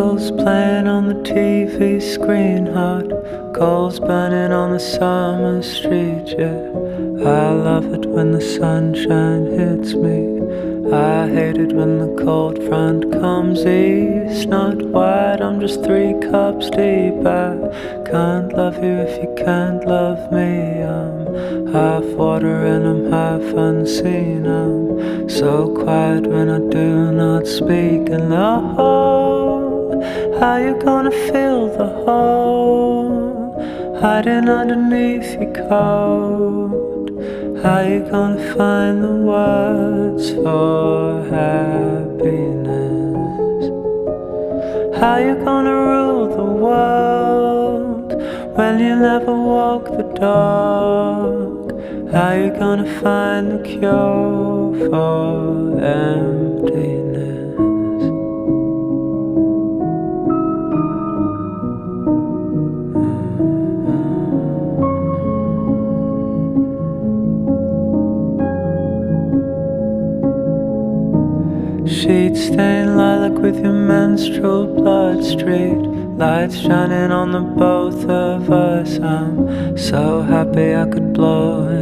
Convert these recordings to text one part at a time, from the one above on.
Eagles playing on the TV screen, hot coals burning on the summer street, yeah. I love it when the sunshine hits me. I hate it when the cold front comes east. Not white, I'm just 3 cups deep. I can't love you if you can't love me. I'm half water and I'm half unseen. I'm so quiet when I do not speak. And the hole, how you gonna fill the hole? Hiding underneath your coat. How you gonna find the words for happiness? How you gonna rule the world when you never walk the dog? How you gonna find the cure for emptiness? Sheets stained lilac with your menstrual blood, street lights shining on the both of us. I'm so happy I could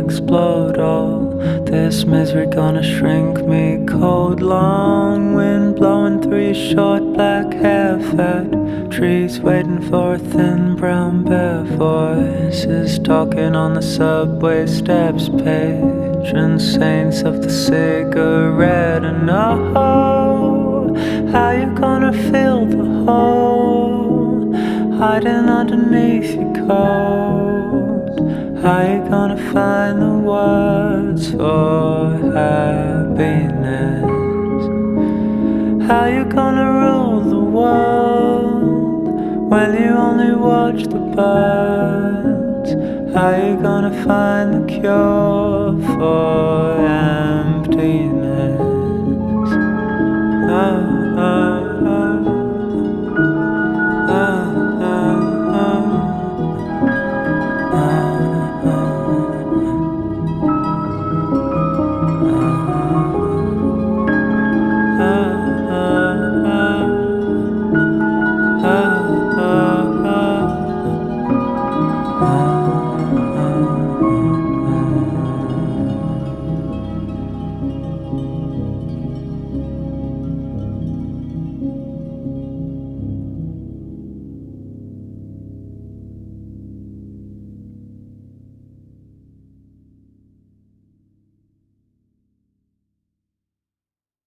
explode all this misery, gonna shrink me cold. Long wind blowing through your short black hair, fat trees waiting for a thin brown bear. Voices talking on the subway steps, patron saints of the cigarette. And oh, how you gonna fill the hole hiding underneath your coat? How you gonna find the words for happiness? How you gonna rule the world when you only watch the birds? How you gonna find the cure for